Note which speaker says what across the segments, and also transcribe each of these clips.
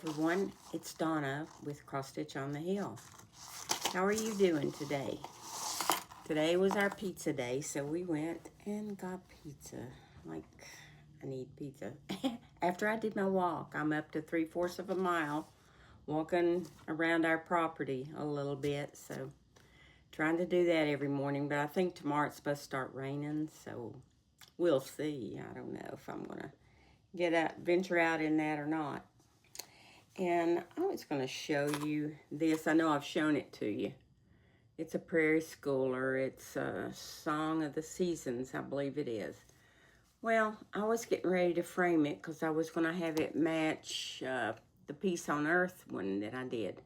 Speaker 1: everyone, it's Donna with CROSSstitch on the Hill. How are you doing today? Today was our pizza day, so we went and got pizza. Like, I need pizza. After I did my walk, I'm up to 3/4 of a mile walking around our property a little bit, so trying to do that every morning, but I think tomorrow it's supposed to start raining, so we'll see. I don't know if I'm gonna venture out in that or not. And I was going to show you this. I know I've shown it to you. It's a Prairie Schooler. It's a Song of the Seasons, I believe it is. Well, I was getting ready to frame it because I was going to have it match the Peace on Earth one that I did.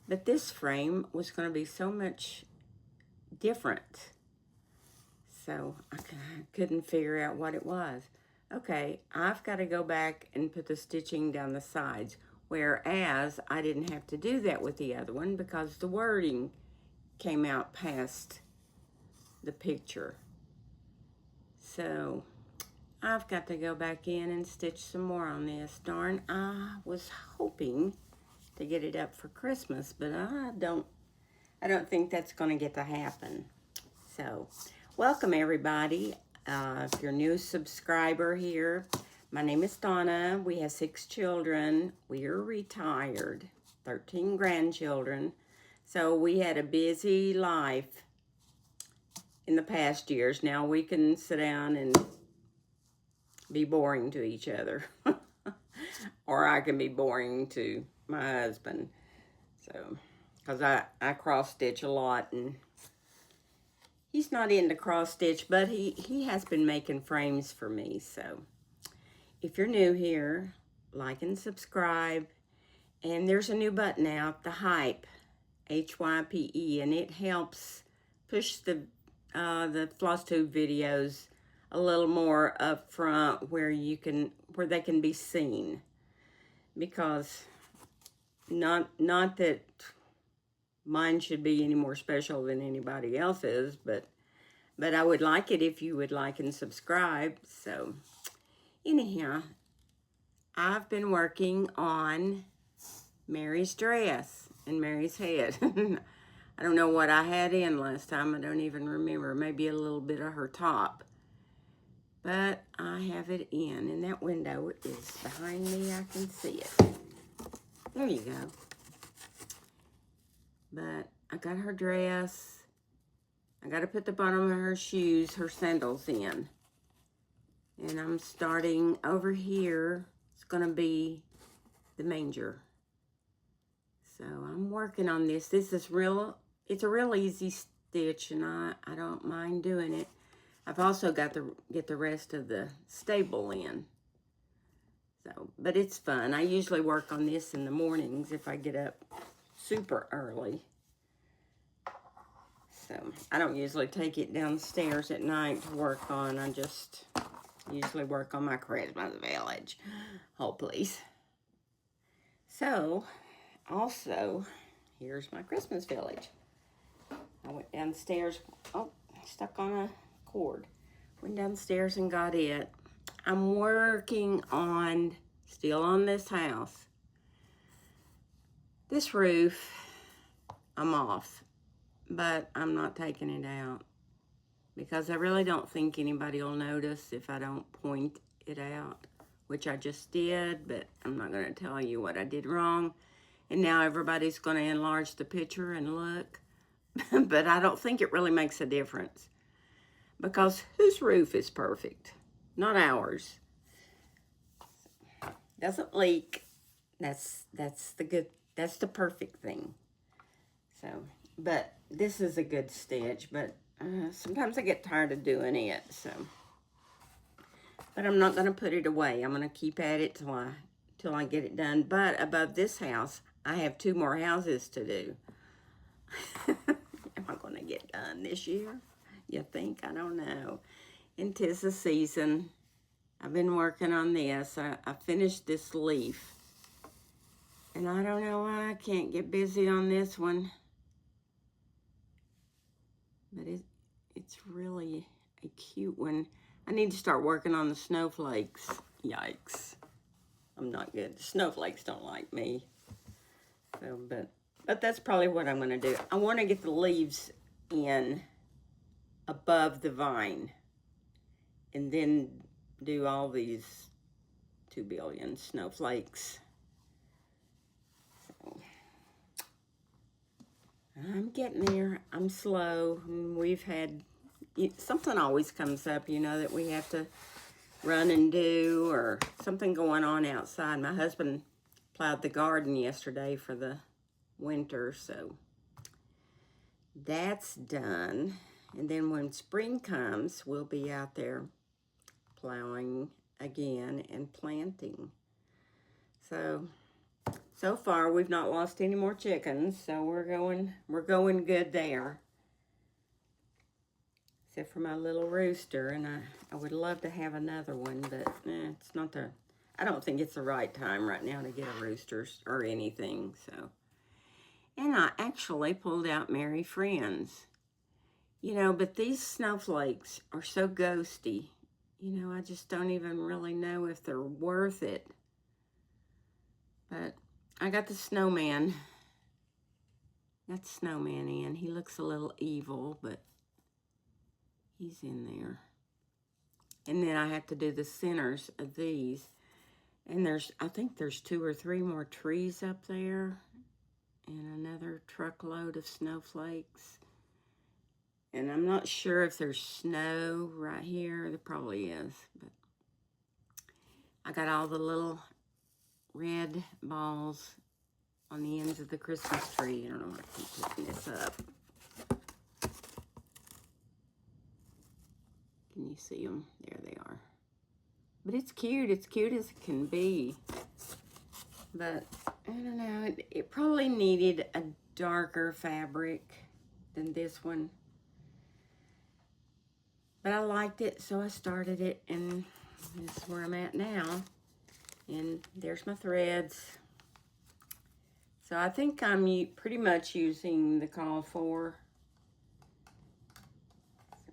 Speaker 1: But this frame was going to be so much different. So I couldn't figure out what it was. Okay, I've got to go back and put the stitching down the sides, whereas I didn't have to do that with the other one because the wording came out past the picture. So I've got to go back in and stitch some more on this. Darn, I was hoping to get it up for Christmas, but I don't think that's going to get to happen. So welcome everybody. If you're a new subscriber here, my name is Donna. We have 6 children. We are retired, 13 grandchildren. So we had a busy life in the past years. Now we can sit down and be boring to each other. Or I can be boring to my husband. So, because I cross stitch a lot, and he's not into cross stitch, but he has been making frames for me. So if you're new here, like and subscribe. And there's a new button out, the Hype, H-Y-P-E, and it helps push the Flosstube videos a little more up front where they can be seen. Because not that mine should be any more special than anybody else's, but I would like it if you would like and subscribe. So anyhow, I've been working on Mary's dress and Mary's head. I don't know what I had in last time. I don't even remember. Maybe a little bit of her top. But I have it in, and that window is behind me. I can see it. There you go. But I got her dress. I got to put the bottom of her shoes, her sandals in. And I'm starting over here. It's going to be the manger. So I'm working on this. This is it's a real easy stitch, and I don't mind doing it. I've also got to get the rest of the stable in. So, but it's fun. I usually work on this in the mornings if I get up super early. So I don't usually take it downstairs at night to work on. I just usually work on my Christmas village. Oh, please. So also, here's my Christmas village. I went downstairs. Oh, stuck on a cord. Went downstairs and got it. I'm working on, still on this house. This roof, I'm off. But I'm not taking it out because I really don't think anybody will notice if I don't point it out, which I just did, but I'm not going to tell you what I did wrong. And now everybody's going to enlarge the picture and look. But I don't think it really makes a difference because whose roof is perfect? Not ours. Doesn't leak. That's the perfect thing. So, but this is a good stitch, but sometimes I get tired of doing it, so. But I'm not going to put it away. I'm going to keep at it till I get it done. But above this house, I have 2 more houses to do. Am I going to get done this year? You think? I don't know. And 'tis the season. I've been working on this. I finished this leaf. And I don't know why I can't get busy on this one. But it's really a cute one. I need to start working on the snowflakes. Yikes. I'm not good. Snowflakes don't like me. So, but that's probably what I'm going to do. I want to get the leaves in above the vine. And then do all these 2 billion snowflakes. So, I'm getting there. I'm slow. We've had, something always comes up, you know, that we have to run and do, or something going on outside. My husband plowed the garden yesterday for the winter, so that's done. And then when spring comes, we'll be out there plowing again and planting. So far we've not lost any more chickens, so we're going good there. Except for my little rooster, and I would love to have another one, but it's not I don't think it's the right time right now to get a rooster or anything, so. And I actually pulled out Merry Friends. You know, but these snowflakes are so ghosty. You know, I just don't even really know if they're worth it. But I got the snowman. Got the snowman in. He looks a little evil, but he's in there. And then I have to do the centers of these. And I think there's 2 or 3 more trees up there. And another truckload of snowflakes. And I'm not sure if there's snow right here. There probably is. But I got all the little red balls on the ends of the Christmas tree. I don't know why I keep picking this up. Can you see them? There they are. But it's cute. It's cute as it can be. But I don't know. It probably needed a darker fabric than this one. But I liked it, so I started it, and this is where I'm at now. And there's my threads. So I think I'm pretty much using the call for.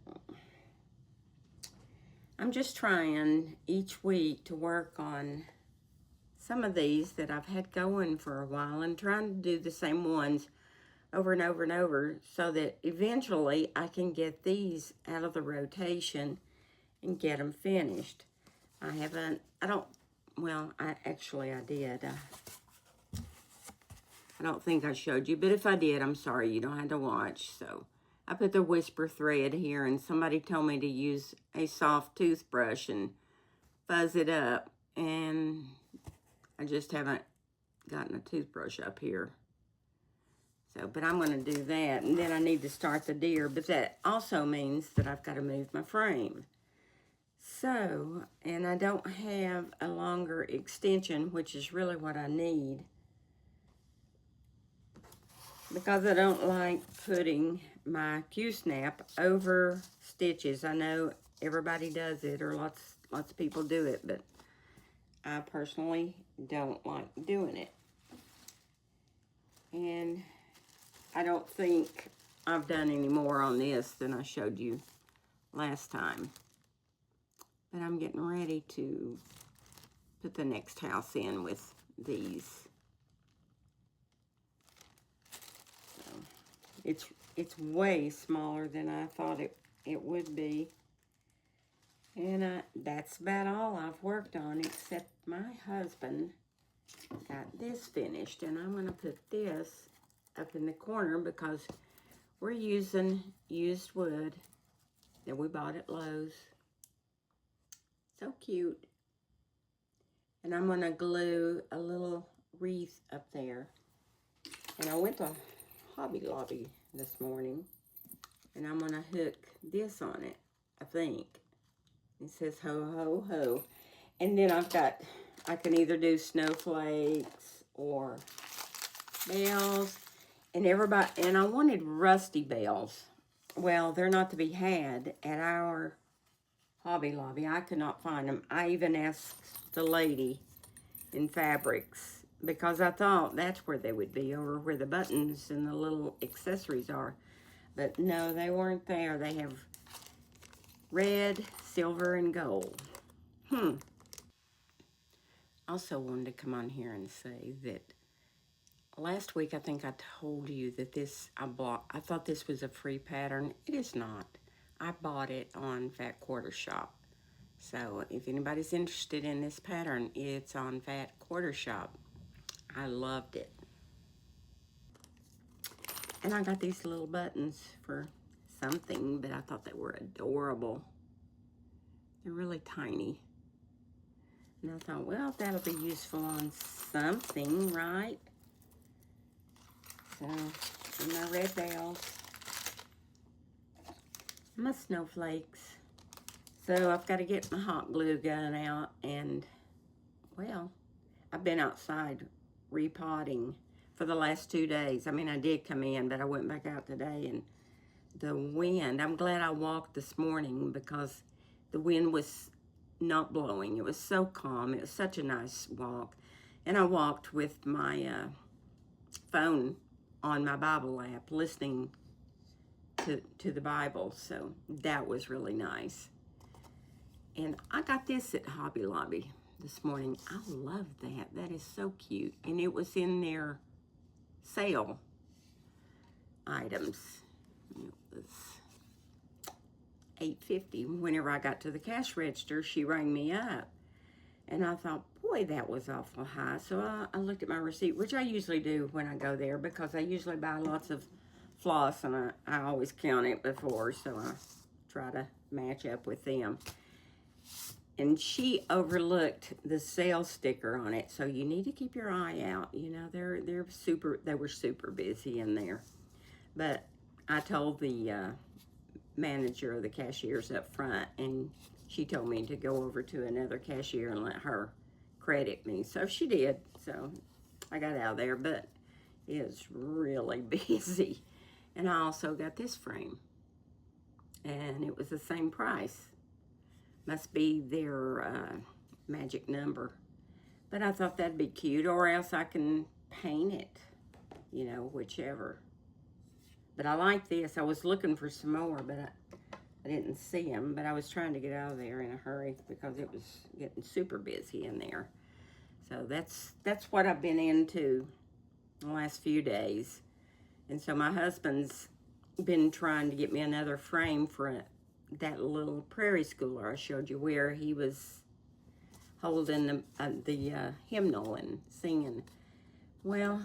Speaker 1: So I'm just trying each week to work on some of these that I've had going for a while, and trying to do the same ones over and over and over, so that eventually I can get these out of the rotation and get them finished. I did. I don't think I showed you, but if I did, I'm sorry, you don't have to watch. So I put the whisper thread here, and somebody told me to use a soft toothbrush and fuzz it up, and I just haven't gotten a toothbrush up here. So, but I'm going to do that, and then I need to start the deer, but that also means that I've got to move my frame. So, and I don't have a longer extension, which is really what I need, because I don't like putting my Q-snap over stitches. I know everybody does it, or lots of people do it, but I personally don't like doing it. And I don't think I've done any more on this than I showed you last time. But I'm getting ready to put the next house in with these. So it's way smaller than I thought it would be. And that's about all I've worked on, except my husband got this finished. And I'm going to put this up in the corner because we're using used wood that we bought at Lowe's. So cute. And I'm going to glue a little wreath up there. And I went to Hobby Lobby this morning, and I'm going to hook this on it, I think. It says ho, ho, ho. And then I can either do snowflakes or bells. And I wanted rusty bells. Well, they're not to be had at our Hobby Lobby. I could not find them. I even asked the lady in fabrics, because I thought that's where they would be, over where the buttons and the little accessories are. But no, they weren't there. They have red, silver, and gold. Also wanted to come on here and say that last week I think I told you that I thought this was a free pattern. It is not. I bought it on Fat Quarter Shop. So if anybody's interested in this pattern, it's on Fat Quarter Shop. I loved it. And I got these little buttons for something, but I thought they were adorable. They're really tiny. And I thought, well, that'll be useful on something, right? So, and my red bells. My snowflakes. So I've got to get my hot glue gun out, and, well, I've been outside repotting for the last 2 days. I mean, I did come in, but I went back out today, and the wind, I'm glad I walked this morning because the wind was not blowing. It was so calm. It was such a nice walk. And I walked with my phone on my Bible app, listening to the Bible. So that was really nice. And I got this at Hobby Lobby this morning. I love that. That is so cute. And it was in their sale items. It was $8.50. Whenever I got to the cash register, she rang me up. And I thought, boy, that was awful high. So I looked at my receipt, which I usually do when I go there because I usually buy lots of floss, and I always count it before, so I try to match up with them. And she overlooked the sale sticker on it, so you need to keep your eye out. You know, they were super busy in there. But I told the manager of the cashiers up front, and she told me to go over to another cashier and let her credit me. So she did. So I got out of there, but it's really busy. And I also got this frame, and it was the same price. Must be their magic number. But I thought that'd be cute, or else I can paint it, you know, whichever. But I like this. I was looking for some more, but I didn't see them. But I was trying to get out of there in a hurry because it was getting super busy in there. So that's what I've been into the last few days. And so my husband's been trying to get me another frame for that little prairie schooler I showed you, where he was holding the hymnal and singing. Well,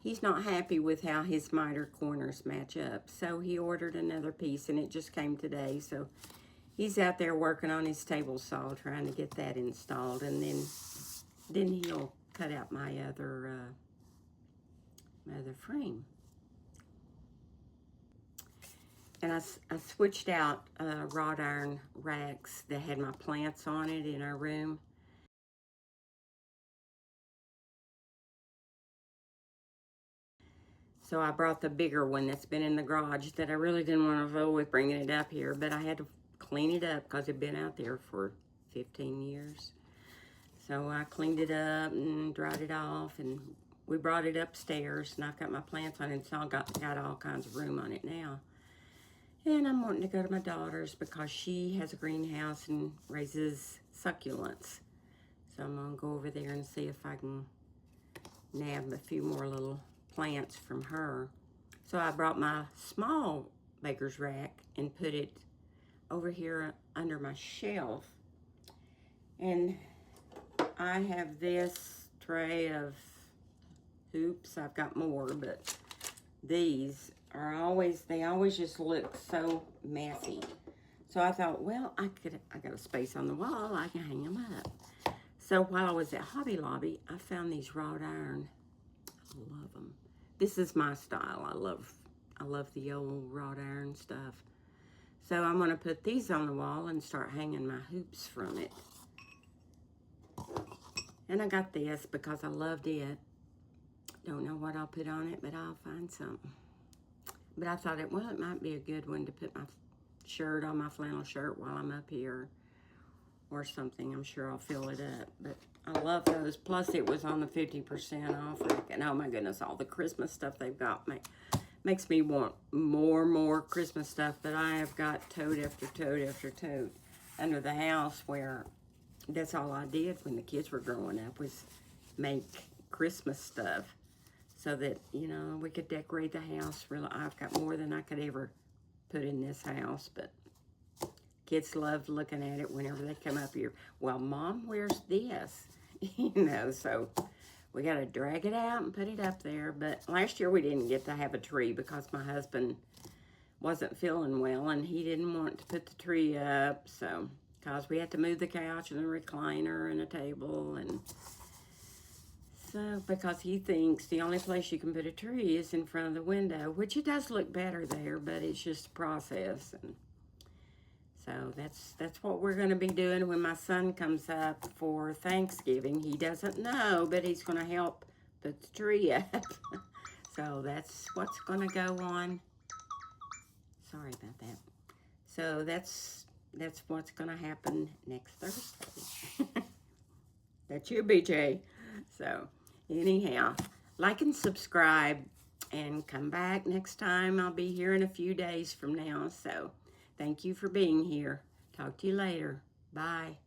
Speaker 1: he's not happy with how his miter corners match up, so he ordered another piece, and it just came today. So he's out there working on his table saw, trying to get that installed, and then he'll cut out my other frame. And I switched out wrought iron racks that had my plants on it in our room. So I brought the bigger one that's been in the garage that I really didn't want to fool with bringing it up here, but I had to clean it up because it'd been out there for 15 years. So I cleaned it up and dried it off, and we brought it upstairs, and I've got my plants on it, so I got all kinds of room on it now. And I'm wanting to go to my daughter's because she has a greenhouse and raises succulents. So I'm going to go over there and see if I can nab a few more little plants from her. So I brought my small baker's rack and put it over here under my shelf. And I have this tray of hoops. I've got more, but these are they always just look so messy. So I thought, well, I got a space on the wall, I can hang them up. So while I was at Hobby Lobby, I found these wrought iron. I love them. This is my style. I love the old wrought iron stuff. So I'm gonna put these on the wall and start hanging my hoops from it. And I got this because I loved it. Don't know what I'll put on it, but I'll find something. But I thought it might be a good one to put my shirt on, my flannel shirt, while I'm up here or something. I'm sure I'll fill it up. But I love those. Plus, it was on the 50% off rack. And oh my goodness, all the Christmas stuff they've got makes me want more Christmas stuff. But I have got tote after tote after tote under the house where that's all I did when the kids were growing up, was make Christmas stuff so that, you know, we could decorate the house. Really, I've got more than I could ever put in this house, but kids loved looking at it whenever they come up here. Well, Mom, where's this? You know, so we got to drag it out and put it up there. But last year we didn't get to have a tree because my husband wasn't feeling well and he didn't want to put the tree up, so because we had to move the couch and the recliner and a table, and so because he thinks the only place you can put a tree is in front of the window, which it does look better there, but it's just a process. And so that's what we're going to be doing when my son comes up for Thanksgiving. He doesn't know, but he's going to help put the tree up. So that's what's going to go on. Sorry about that. So that's what's going to happen next Thursday. That's you, BJ. So anyhow, like and subscribe and come back next time. I'll be here in a few days from now. So thank you for being here. Talk to you later. Bye.